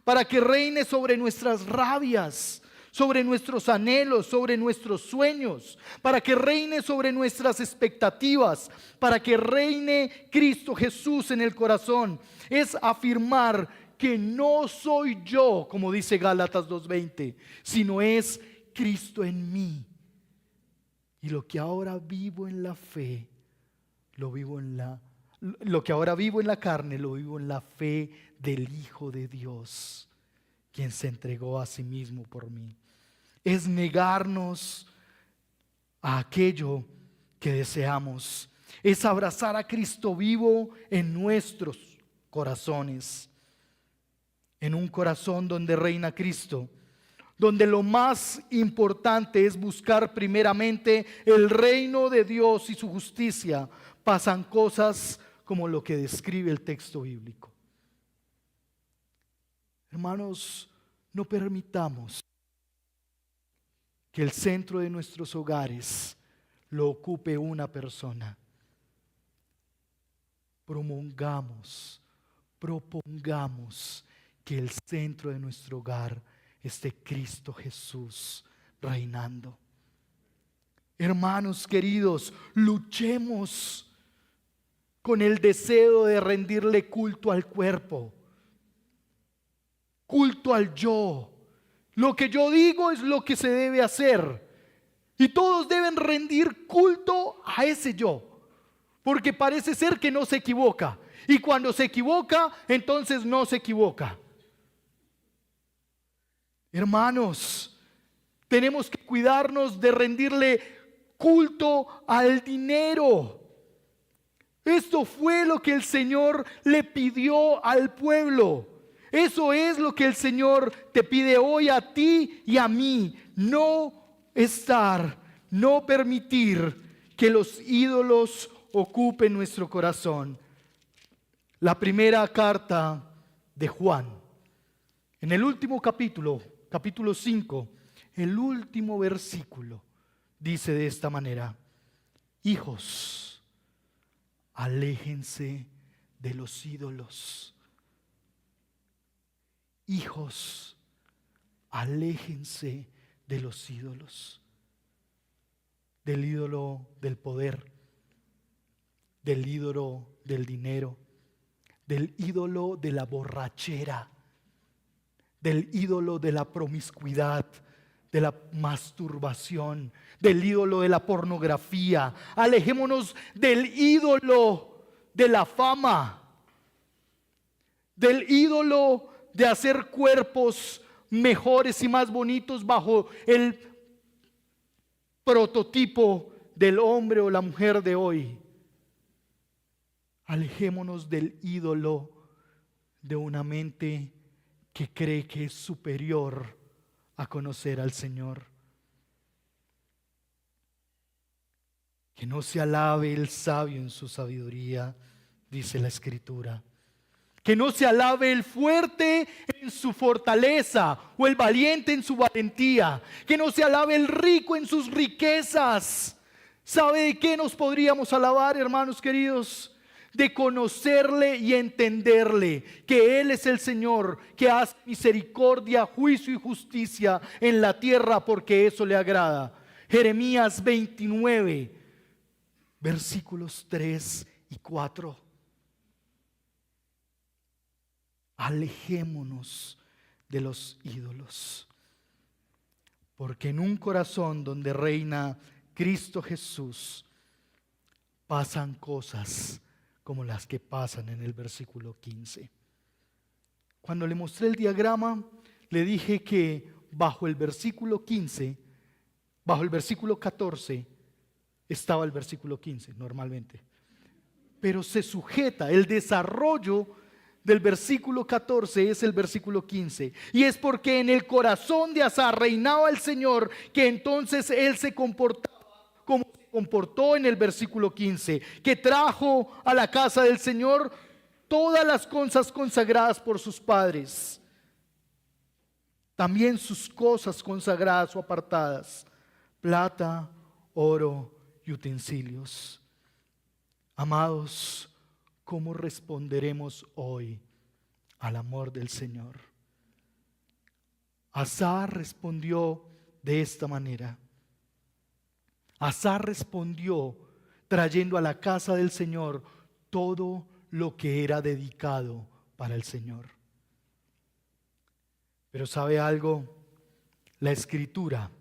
para que reine sobre nuestras rabias, sobre nuestros anhelos, sobre nuestros sueños, para que reine sobre nuestras expectativas, para que reine Cristo Jesús en el corazón. Es afirmar que no soy yo, como dice Gálatas 2:20, sino es Cristo en mí. Y lo que ahora vivo en la fe, lo que ahora vivo en la carne, lo vivo en la fe del Hijo de Dios, quien se entregó a sí mismo por mí. Es negarnos a aquello que deseamos. Es abrazar a Cristo vivo en nuestros corazones. En un corazón donde reina Cristo, donde lo más importante es buscar primeramente el reino de Dios y su justicia, pasan cosas como lo que describe el texto bíblico. Hermanos, no permitamos que el centro de nuestros hogares lo ocupe una persona. Propongamos que el centro de nuestro hogar esté Cristo Jesús reinando. Hermanos queridos, luchemos con el deseo de rendirle culto al cuerpo, culto al yo. Lo que yo digo es lo que se debe hacer. Y todos deben rendir culto a ese yo. Porque parece ser que no se equivoca. Y cuando se equivoca, entonces no se equivoca. Hermanos, tenemos que cuidarnos de rendirle culto al dinero. Esto fue lo que el Señor le pidió al pueblo. Eso es lo que el Señor te pide hoy a ti y a mí. No permitir que los ídolos ocupen nuestro corazón. La primera carta de Juan, en el último capítulo 5, el último versículo, dice de esta manera: hijos, aléjense de los ídolos. Hijos, aléjense de los ídolos. Del ídolo del poder, del ídolo del dinero, del ídolo de la borrachera, del ídolo de la promiscuidad, de la masturbación, del ídolo de la pornografía. Alejémonos del ídolo de la fama, del ídolo de hacer cuerpos mejores y más bonitos bajo el prototipo del hombre o la mujer de hoy. Alejémonos del ídolo de una mente que cree que es superior a conocer al Señor. Que no se alabe el sabio en su sabiduría, dice la Escritura. Que no se alabe el fuerte en su fortaleza o el valiente en su valentía. Que no se alabe el rico en sus riquezas. ¿Sabe de qué nos podríamos alabar, hermanos queridos? De conocerle y entenderle, que Él es el Señor, que hace misericordia, juicio y justicia en la tierra, porque eso le agrada. Jeremías 29, versículos 3 y 4. Alejémonos de los ídolos, porque en un corazón donde reina Cristo Jesús pasan cosas como las que pasan en el versículo 15. Cuando le mostré el diagrama, le dije que bajo el versículo 15, bajo el versículo 14, estaba el versículo 15 normalmente. Pero se sujeta, el desarrollo del versículo 14 es el versículo 15. Y es porque en el corazón de Asa reinaba el Señor, que entonces él se comportaba como se comportó en el versículo 15, que trajo a la casa del Señor todas las cosas consagradas por sus padres, también sus cosas consagradas o apartadas, plata, oro y utensilios. Amados, ¿cómo responderemos hoy al amor del Señor? Asa respondió de esta manera. Asa respondió trayendo a la casa del Señor todo lo que era dedicado para el Señor. Pero ¿sabe algo? La Escritura,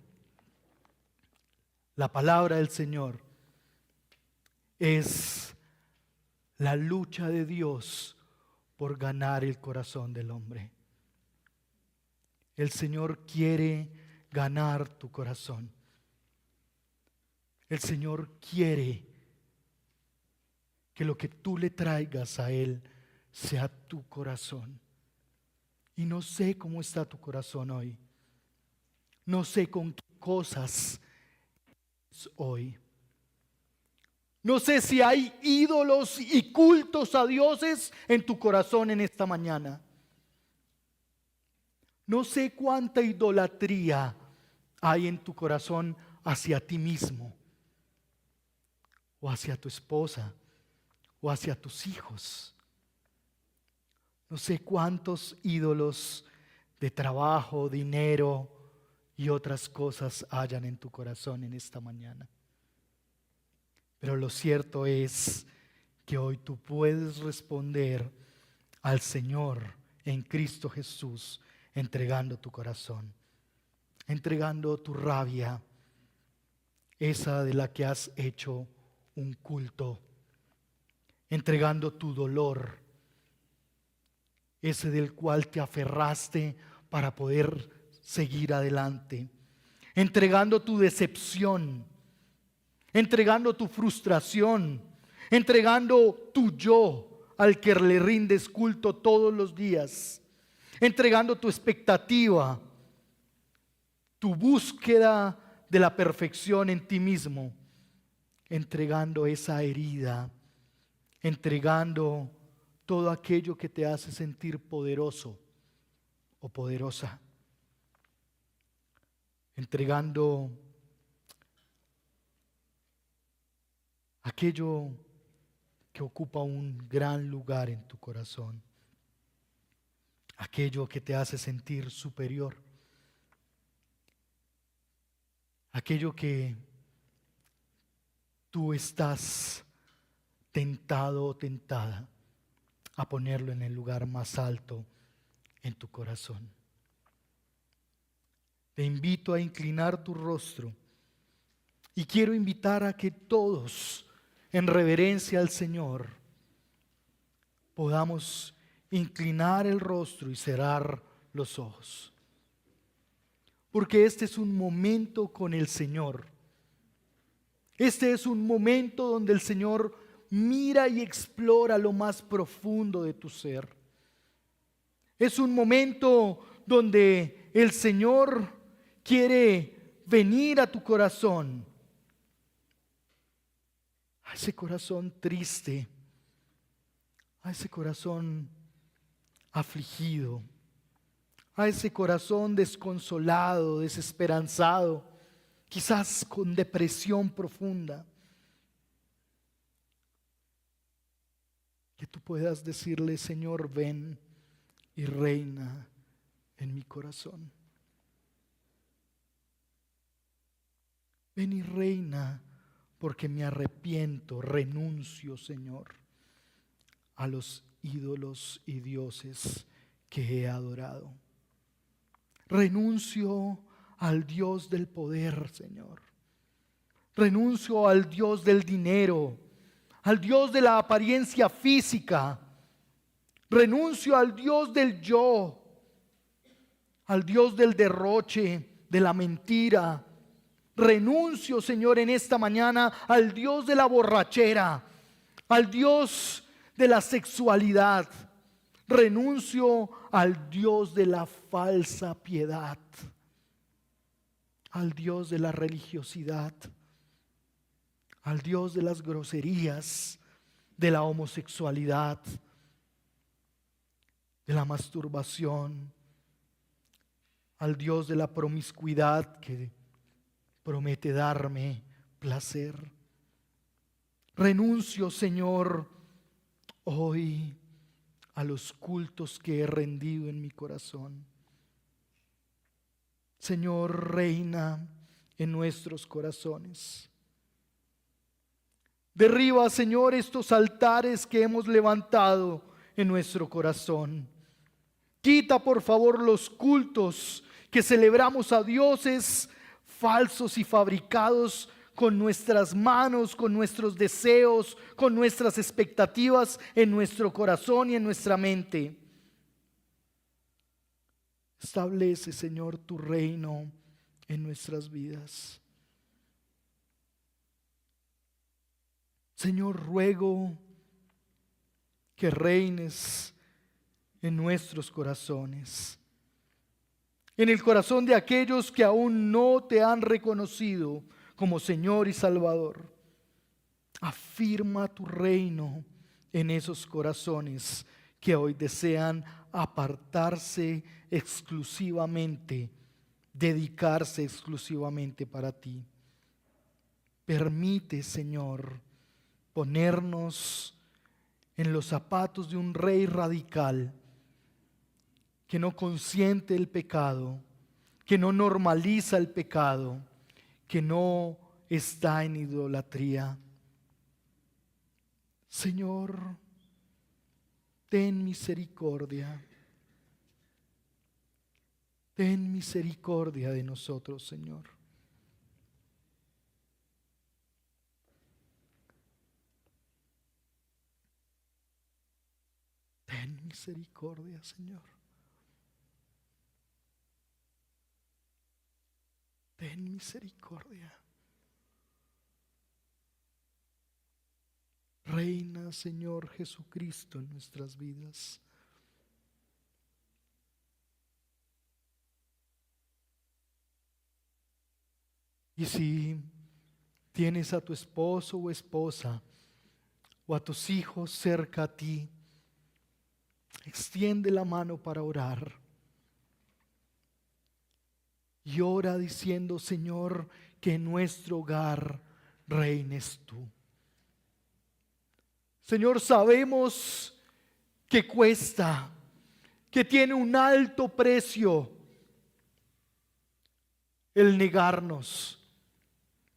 la palabra del Señor, es la lucha de Dios por ganar el corazón del hombre. El Señor quiere ganar tu corazón. El Señor quiere que lo que tú le traigas a Él sea tu corazón. Y no sé cómo está tu corazón hoy. No sé con qué cosas hoy. No sé si hay ídolos y cultos a dioses en tu corazón en esta mañana. No sé cuánta idolatría hay en tu corazón hacia ti mismo, o hacia tu esposa, o hacia tus hijos. No sé cuántos ídolos de trabajo, dinero y otras cosas hayan en tu corazón en esta mañana. Pero lo cierto es que hoy tú puedes responder al Señor en Cristo Jesús entregando tu corazón, entregando tu rabia, esa de la que has hecho un culto, entregando tu dolor, ese del cual te aferraste para poder seguir adelante, entregando tu decepción, entregando tu frustración, entregando tu yo al que le rindes culto todos los días, entregando tu expectativa, tu búsqueda de la perfección en ti mismo, entregando esa herida, entregando todo aquello que te hace sentir poderoso o poderosa, entregando aquello que ocupa un gran lugar en tu corazón, aquello que te hace sentir superior, aquello que tú estás tentado o tentada a ponerlo en el lugar más alto en tu corazón. Te invito a inclinar tu rostro y quiero invitar a que todos, en reverencia al Señor, podamos inclinar el rostro y cerrar los ojos. Porque este es un momento con el Señor. Este es un momento donde el Señor mira y explora lo más profundo de tu ser. Es un momento donde el Señor quiere venir a tu corazón, a ese corazón triste, a ese corazón afligido, a ese corazón desconsolado, desesperanzado, quizás con depresión profunda. Que tú puedas decirle: Señor, ven y reina en mi corazón. Ven y reina, porque me arrepiento, renuncio, Señor, a los ídolos y dioses que he adorado. Renuncio al Dios del poder, Señor. Renuncio al Dios del dinero, al Dios de la apariencia física. Renuncio al Dios del yo, al Dios del derroche, de la mentira. Renuncio, Señor, en esta mañana al Dios de la borrachera, al Dios de la sexualidad. Renuncio al Dios de la falsa piedad, al Dios de la religiosidad, al Dios de las groserías, de la homosexualidad, de la masturbación, al Dios de la promiscuidad que promete darme placer. Renuncio, Señor, hoy a los cultos que he rendido en mi corazón. Señor, reina en nuestros corazones. Derriba, Señor, estos altares que hemos levantado en nuestro corazón. Quita, por favor, los cultos que celebramos a dioses falsos y fabricados con nuestras manos, con nuestros deseos, con nuestras expectativas en nuestro corazón y en nuestra mente. Establece, Señor, tu reino en nuestras vidas. Señor, ruego que reines en nuestros corazones, en el corazón de aquellos que aún no te han reconocido como Señor y Salvador. Afirma tu reino en esos corazones que hoy desean apartarse exclusivamente, dedicarse exclusivamente para ti. Permite, Señor, ponernos en los zapatos de un rey radical que no consiente el pecado, que no normaliza el pecado, que no está en idolatría. Señor, ten misericordia. Ten misericordia de nosotros, Señor. Ten misericordia, Señor. Ten misericordia. Reina, Señor Jesucristo, en nuestras vidas. Y si tienes a tu esposo o esposa o a tus hijos cerca a ti, extiende la mano para orar. Y ora diciendo: Señor, que en nuestro hogar reines tú. Señor, sabemos que cuesta, que tiene un alto precio el negarnos.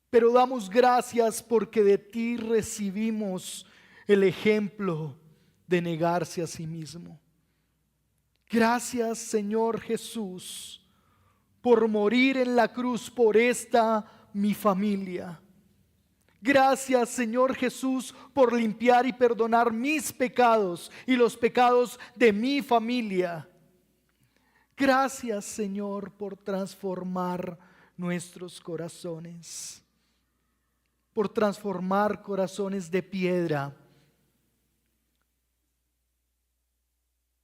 Pero damos gracias porque de ti recibimos el ejemplo de negarse a sí mismo. Gracias, Señor Jesús, por morir en la cruz por esta mi familia. Gracias, Señor Jesús, por limpiar y perdonar mis pecados y los pecados de mi familia. Gracias, Señor, por transformar nuestros corazones, por transformar corazones de piedra,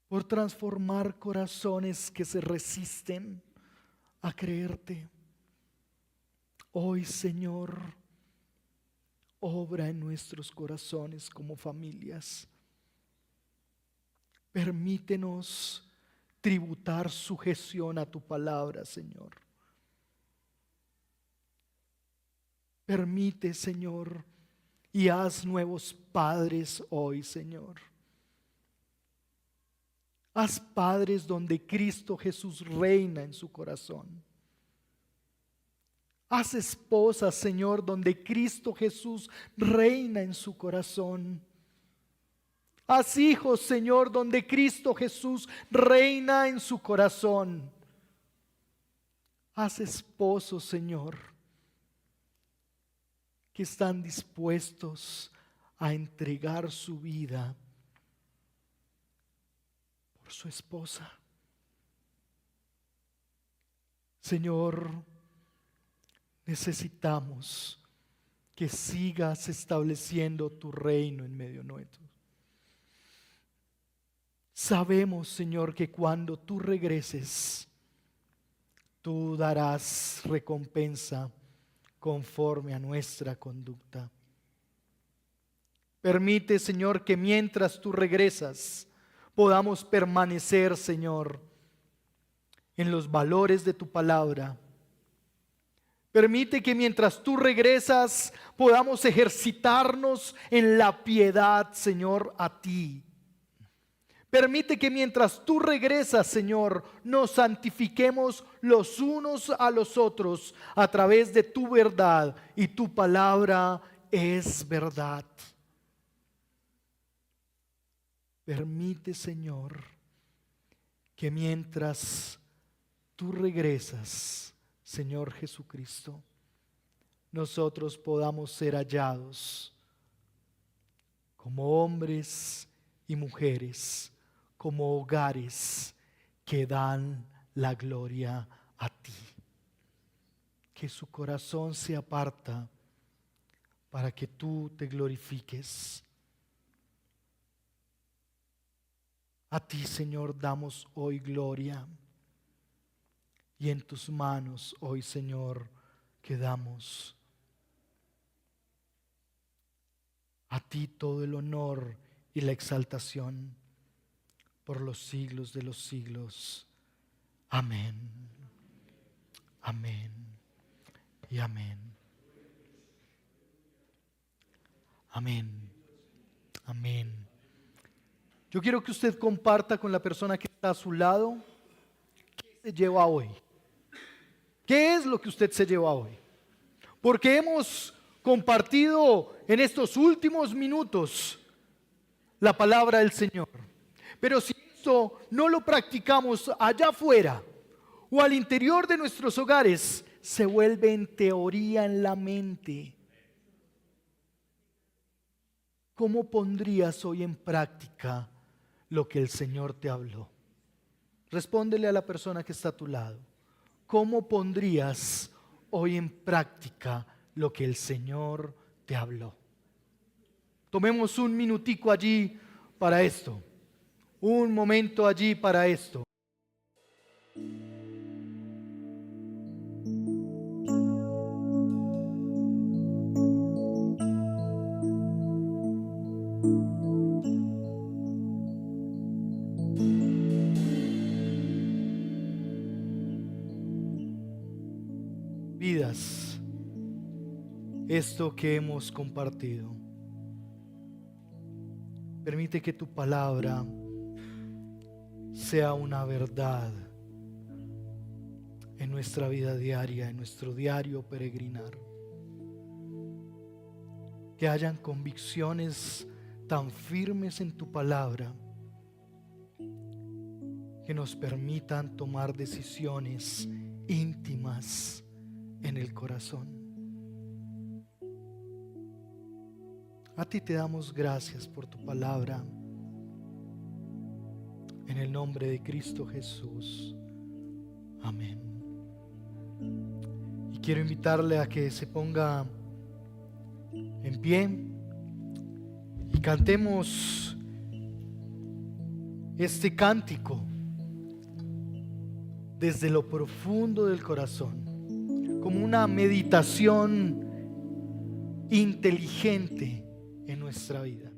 por transformar corazones que se resisten a creerte. Hoy, Señor, obra en nuestros corazones como familias. Permítenos tributar sujeción a tu palabra, Señor. Permite, Señor, y haz nuevos padres hoy, Señor. Haz padres donde Cristo Jesús reina en su corazón. Haz esposas, Señor, donde Cristo Jesús reina en su corazón. Haz hijos, Señor, donde Cristo Jesús reina en su corazón. Haz esposos, Señor, que están dispuestos a entregar su vida por su esposa. Señor, necesitamos que sigas estableciendo tu reino en medio nuestro. Sabemos, Señor, que cuando tú regreses, tú darás recompensa conforme a nuestra conducta. Permite, Señor, que mientras tú regresas, podamos permanecer, Señor, en los valores de tu palabra. Permite que mientras tú regresas podamos ejercitarnos en la piedad, Señor, a ti. Permite que mientras tú regresas, Señor, nos santifiquemos los unos a los otros a través de tu verdad, y tu palabra es verdad. Permite, Señor, que mientras tú regresas, Señor Jesucristo, nosotros podamos ser hallados como hombres y mujeres, como hogares que dan la gloria a ti. Que su corazón se aparta para que tú te glorifiques. A ti, Señor, damos hoy gloria, y en tus manos hoy, Señor, quedamos. A ti todo el honor y la exaltación por los siglos de los siglos. Amén. Amén y amén. Amén. Amén. Yo quiero que usted comparta con la persona que está a su lado qué se lleva hoy. ¿Qué es lo que usted se lleva hoy? Porque hemos compartido en estos últimos minutos la palabra del Señor. Pero si esto no lo practicamos allá afuera o al interior de nuestros hogares, se vuelve en teoría en la mente. ¿Cómo pondrías hoy en práctica lo que el Señor te habló? Respóndele a la persona que está a tu lado. ¿Cómo pondrías hoy en práctica lo que el Señor te habló? Tomemos un minutico allí para esto. Un momento allí para esto. Vidas, esto que hemos compartido. Permite que tu palabra sea una verdad en nuestra vida diaria, en nuestro diario peregrinar. Que hayan convicciones tan firmes en tu palabra que nos permitan tomar decisiones íntimas en el corazón. A ti te damos gracias por tu palabra. En el nombre de Cristo Jesús. Amén. Y quiero invitarle a que se ponga en pie y cantemos este cántico desde lo profundo del corazón, como una meditación inteligente en nuestra vida.